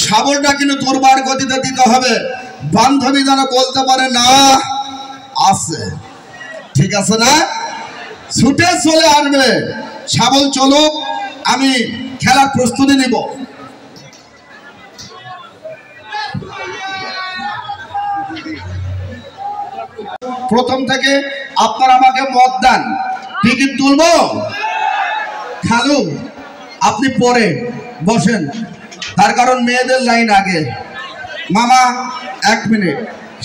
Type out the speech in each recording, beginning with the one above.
শাবলটা কিন্তু দুর্বার গতিতে দিতে হবে, বান্ধবী যেন বলতে পারে না আছে, ঠিক আছে না? ছুটে চলে আসবে। শাবল চলো, আমি খেলার প্রস্তুতি নিব। প্রথম থেকে আপনারা আমাকে মত দেন, টিকিট তুলবো? খালু আপনি পরে বসেন, তার কারণ মেয়েদের লাইন আগে। মামা 1 মিনিট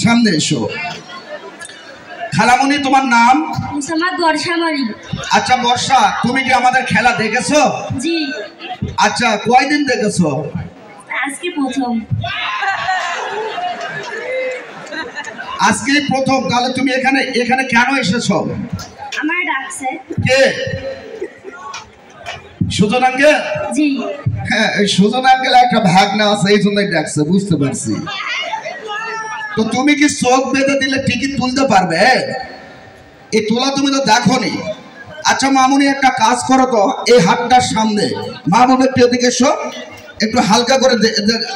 সামনে এসো। খালামণি তোমার নাম? আচ্ছা বর্ষা, তুমি কি আমাদের খেলা দেখেছো? জি। আচ্ছা কয়দিন দেখেছো? আজকে প্রথম। আজকেই প্রথম? তাহলে তুমি এখানে কেন এসেছো? আমার ডাকছে। কে? সুজন আঙ্কেল? জি। হ্যাঁ, এই সুজন আঙ্কেল একটা ভাগনা আছে, এই জন্যই ডাকছে, বুঝতে পারছি। তো তুমি কি চোখ বেঁধে দিলে টিকিট তুলতে পারবে? এই তোলা তুমি তো দেখোনি। আচ্ছা মামুনি একটা কাজ করো তো, এই হাতটার সামনে মামুনি একটু এদিকে এসো, একটু হালকা করে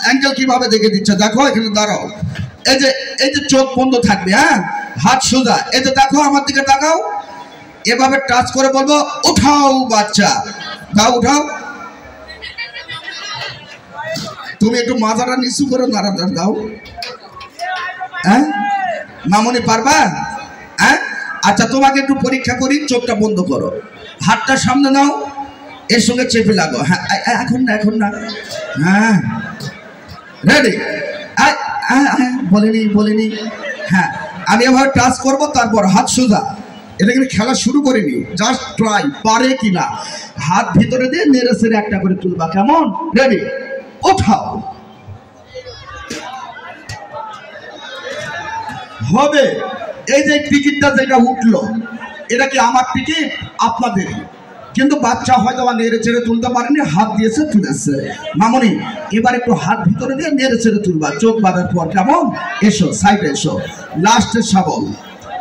অ্যাঙ্গেল কিভাবে দেখে দিচ্ছে দেখো, এখানে দাঁড়াও। এই যে চোখ বন্ধ থাকবে, হ্যাঁ, হাত সোজা, এই যে দেখো আমার দিকে তাকাও, এভাবে টাচ করে বলবো উঠাও বাচ্চা, দাও উঠাও। তুমি একটু মাথাটা নিচু করে নাড়াতে দাও। হ্যাঁ মামুনি পারবা? হ্যাঁ আচ্ছা তোমাকে একটু পরীক্ষা করি, চোখটা বন্ধ করো, হাতটা সামনে নাও, এর সঙ্গে চেপে লাগো। হ্যাঁ এখন না হ্যাঁ রেডি? বলিনি। হ্যাঁ আমি এবার টাচ করবো, তারপর হাত সোজা। এটা কিন্তু খেলা শুরু করিনি, জাস্ট ট্রাই, পারে কিনা। হাত ভিতরে দিয়ে নেড়ে সেড়ে একটা করে তুলবা, কেমন? রেডি? ওঠাও। হবে। এই যে টিকিটটা যেটা উঠলো, এটা কি আমার টিকিট? আপনাদের। কিন্তু বাচ্চা হয়তো বা নেড়ে চেড়ে তুলতে পারেনি, হাত দিয়েছে তুলেছে। মামনি এবার একটু হাত ভিতরে দিয়ে নেড়ে চেড়ে তুলবা, চোখ বাঁধার পর, কেমন? এসো সাইডে এসো, লাস্টের শাবল,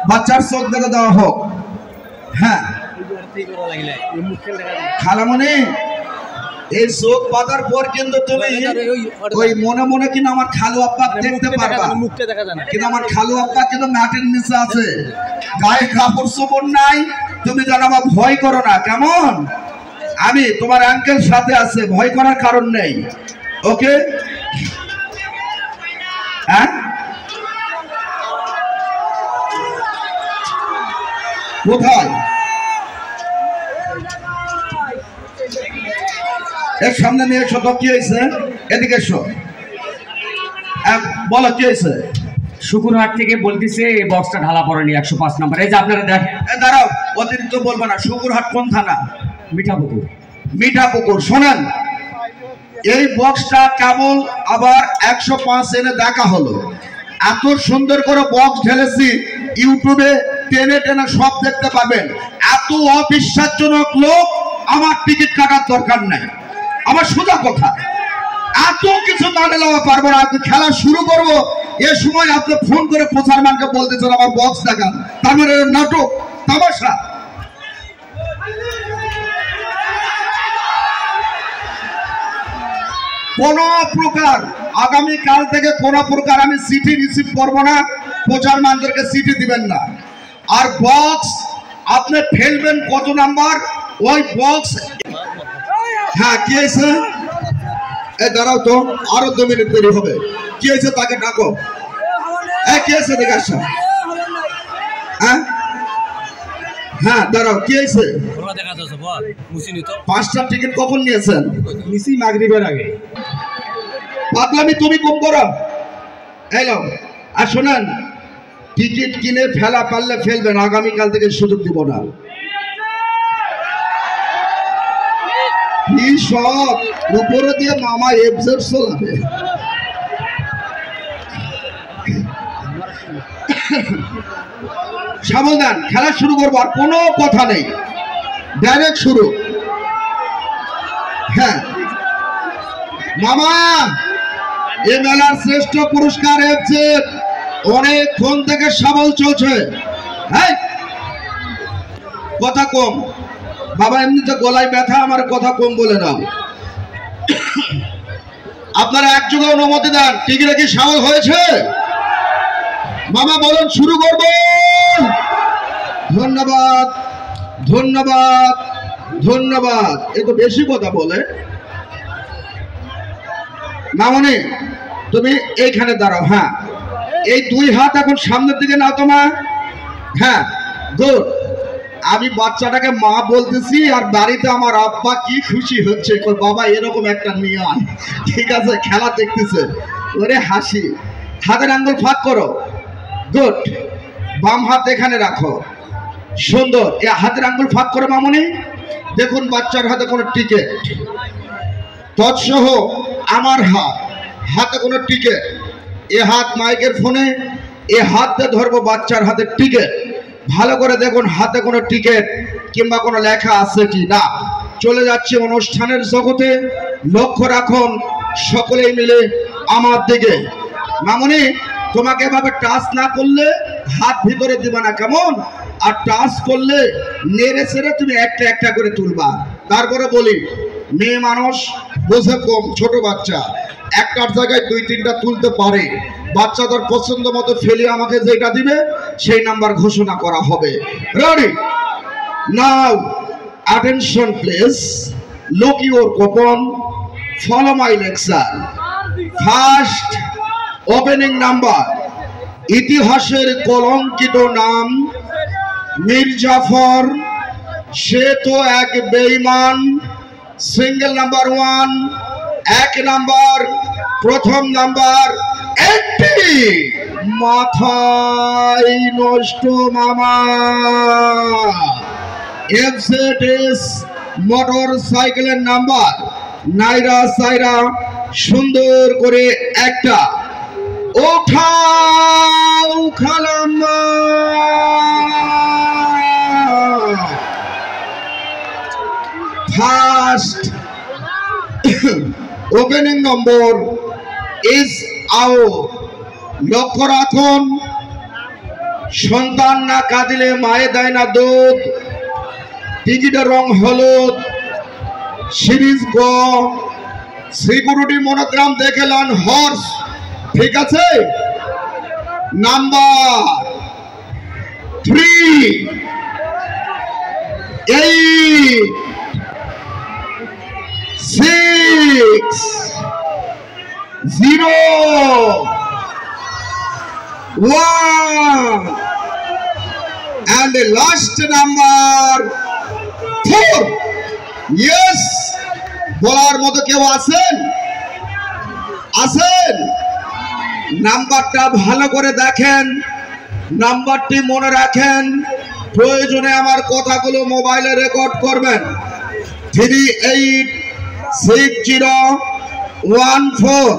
বাচ্চার চোখ দেখে দেওয়া হোক। হ্যাঁ খালামণি, এই চোখ বাঁধার পর কিন্তু তুমি ওই মনে মনে কিন্তু আমার খালু আব্বা দেখতে পারবা, কিন্তু আমার খালু আব্বা কিন্তু ম্যাটের নিচে আছে, গায়ে কাপড় চোপড় নাই। তুমি যেন আমার ভয় করো না, কেমন? আমি তোমার আঙ্কেল সাথে আছে, ভয় করার কারণ নেই। ওকে? হ্যাঁ কোথায়? এর সামনে নিয়ে এসো তো, কি হয়েছে? এদিকে এসো, বলো কি হয়েছে? শুকুরহাট থেকে বলতেছে এই বক্সটা ঢালা পড়েনি 105 নম্বর। এই যে আপনারা দেখেন। দাঁড়াও, অতিরিক্ত বলবো না। শুকুরহাট কোন থানা? মিঠাপুকুর। শোনেন, এই বক্সটা কেবল আবার 105 এনে দেখা হলো। এত সুন্দর করে বক্স ঢেলেছি, ইউটিউবে টেনে সব দেখতে পাবেন। এত অবিশ্বাসজনক লোক, আমার টিকিট কাটার দরকার নাই। আমার সোজা কথা, এত কিছু মানে নেওয়া পারবো না। আপনি খেলা শুরু করবো, এ সময় আপনি ফোন করে প্রচার মানকে বলতেছেন আমার বক্স দেখান, তার মানে নাটক, তামাশা। কোন প্রকার আগামী কাল থেকে কোন প্রকার আমি চিঠি রিসিভ করবো না, প্রচার মানদেরকে চিঠি দিবেন না। আর বক্স আপনি ফেলবেন কত নাম্বার, ওই বক্স। হ্যাঁ কি হয়েছে? দাঁড়াও তো, আরো 2 মিনিট দেরি হবে। কি হয়েছে তাকে ডাকো। কি হয়েছে দেখে আসা। হ্যাঁ দাঁড়াও, কি হয়েছে? 5টা টিকিট কখন নিয়েছেন? মাগরিবের আগে। পাগলামি তুমি কম করো। এলো আর শোনেন, টিকিট কিনে ফেলা পারলে ফেলবেন, আগামীকাল থেকে সুযোগ দিব না। সব উপরে দিয়ে মামা এফজেড চলাবে। সাবধান, খেলা শুরু করবো, আর কোনো কথা নেই, ডাইরেক্ট শুরু। হ্যাঁ মামা, এ মেলার শ্রেষ্ঠ পুরস্কার এফজেড। অনেকক্ষণ থেকে শাবল চলছে। হ্যাঁ কথা কম বাবা, এমনিতে গলায় ব্যথা, আমার কথা কম বলে নাও। আপনারা একযোগে অনুমতি দেন। টিকিটে কি সামিল হয়েছে? মামা বলুন, শুরু করব। ধন্যবাদ, ধন্যবাদ, ধন্যবাদ। এ তো বেশি কথা বলে। মামনি, তুমি এইখানে দাঁড়াও। হ্যাঁ, এই দুই হাত এখন সামনের দিকে নাও তোমার। হ্যাঁ, গুড। আমি বাচ্চাটাকে মা বলতেছি, আর বাড়িতে আমার আব্বা কি খুশি হচ্ছে, বাবা এরকম একটা নিয়ে আয়। ঠিক আছে, খেলা দেখতেছে, ওরে হাসি। হাতের আঙ্গুল ফাঁক করো। গুড। বাম হাত এখানে রাখো। সুন্দর। এ হাতের আঙ্গুল ফাঁক করো মামনি। দেখুন বাচ্চার হাতে কোনো টিকিট, তৎসহ আমার হাতে কোনো টিকিট। এ হাত মাইকের ফোনে, এ হাত দিয়ে ধরবো বাচ্চার হাতে টিকিট। ভালো করে দেখুন হাতে কোনো টিকিট কিংবা কোনো লেখা আছে কি না। চলে যাচ্ছে অনুষ্ঠানের জগতে। লক্ষ্য রাখুন সকলেই মিলে আমার দিকে। মামনি, তোমাকে এভাবে টাচ না করলে হাত ভিতরে দিবা না, কেমন? আর টাচ করলে নেড়ে ছেড়ে তুমি একটা একটা করে তুলবা। তারপরে বলি, মেয়ে মানুষ বোঝে কম, ছোট বাচ্চা একটার জায়গায় দুই তিনটা তুলতে পারে। বাচ্চাদের পছন্দ মতো ফেলে আমাকে যেটা দিবে সেই নাম্বার ঘোষণা করা হবে। Ready? Now attention please, look your coupon, follow my lecture. First opening number, ইতিহাসের কলঙ্কিত নাম মির্জাফর, সে তো এক বেঈমান। সিঙ্গেল নাম্বার 1, এক নাম্বার, প্রথম নাম্বার 80। মাথায় নষ্ট মামা। এফজেডএস মোটর সাইকেলের নাম্বার, নাইরা সাইরা সুন্দর করে একটা ওঠাও খালাম্মা। First opening number is out. লক্ষ্য রাখুন, সন্তান না কাঁদিলে মায়ে দেয় না দুধ। টিকিটের রং হলুদ। সিরিজ গ, সিকিউরিটি মনোগ্রাম দেখে লন হর্স। ঠিক আছে? Number 3, 8, 6, 0, 1 and the last number 4. Yes, বলার মতো কেউ আছেন? আছেন? নাম্বারটা ভালো করে দেখেন, নাম্বারটি মনে রাখেন। প্রয়োজনে আমার কথাগুলো মোবাইলে রেকর্ড করবেন। 386014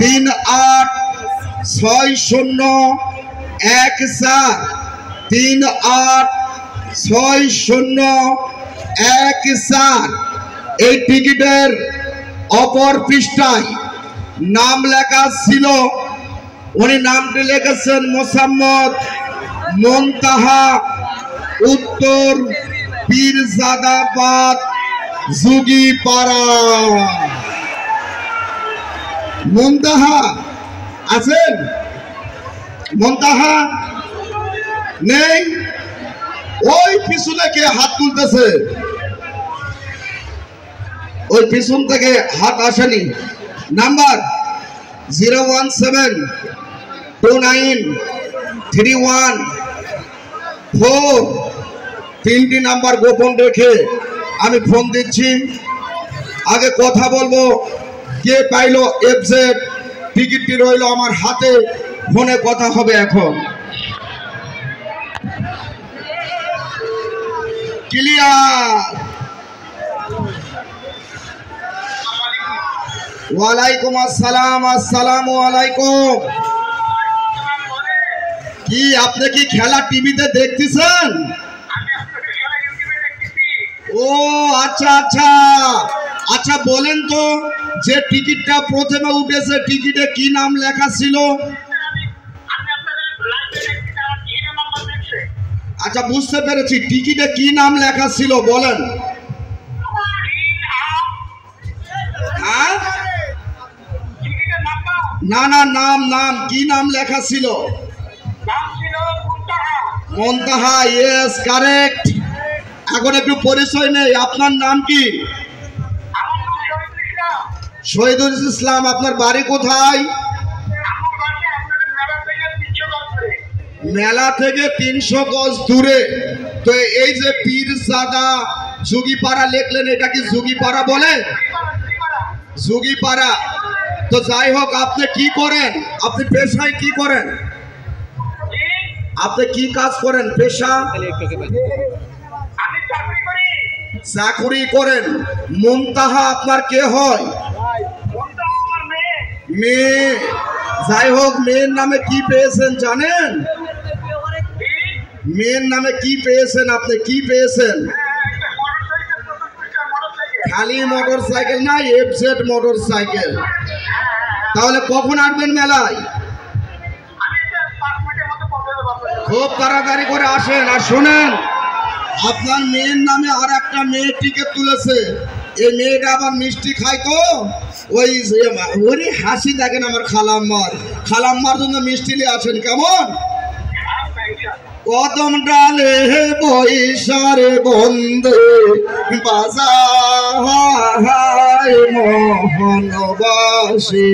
386014 386014। এই টিকিটের অপর পৃষ্ঠায় নাম লেখা ছিল, উনি নামটি লিখেছেন মোসাম্মদ মুনতাহা, উত্তর পীরজাদাবাদ, যুগীপাড়া। মুনতাহা আছেন? মুনতাহা নেই? ওই পিছনে কে হাত তুলতেছে? ওই পিছন থেকে হাত আসেনি। নাম্বার 0172931 তিনটি নাম্বার গোপন রেখে আমি ফোন দিচ্ছি। আগে কথা বলবো, কে পাইলো এফজেড টিকিটটি রইল আমার হাতে, ফোনে কথা হবে এখন। ক্লিয়ার? ওয়ালাইকুম আসসালাম। আসসালামু আলাইকুম। কি আপনি কি খেলা টিভিতে দেখতেছেন? ও আচ্ছা আচ্ছা আচ্ছা, বলেন তো যে টিকিটটা প্রথমে উঠেছে টিকিটে কি নাম লেখা ছিল? আচ্ছা বুঝতে পেরেছি, টিকিটে কি নাম লেখা ছিল বলেন। হ্যাঁ না না, নাম নাম কি নাম লেখা ছিল? মুনতাহা। Yes, correct. এখন একটু পরিচয় নেই, আপনার নাম কি? শহীদুল ইসলাম। আপনার বাড়ি কোথায়? মেলা থেকে 300 গজ দূরে। তো এই যে পীরজাদা যুগীপাড়া লিখলেন, এটা কি যুগীপাড়া বলে? যুগীপাড়া। তো যাই হোক, আপনি কি করেন? আপনি পেশায় কি করেন? আপনি কি কাজ করেন? পেশা? চাকরি করেন। মুনতাহা আপনার কে হয়? মেয়ে। যাই হোক, মেয়ের নামে কি পেয়েছেন জানেন? মেয়ের নামে কি পেয়েছেন? আপনি কি পেয়েছেন? খালি মোটর সাইকেল না, এফজেড মোটর সাইকেল। তাহলে কখন আসবেন মেলায়? খুব তাড়াতাড়ি করে আসেন। আর শোনেন, আপনার মেয়ের নামে আর একটা মেয়ে টিকিট তুলেছে। এই মেয়েটা আবার মিষ্টি খায়, তো ওই হাসি দেখেন আমার খালাম্মার জন্য মিষ্টি নিয়ে আসেন, কেমন? কদম ডালে বৈশার বন্ধে বাজায় মোহনবাসী।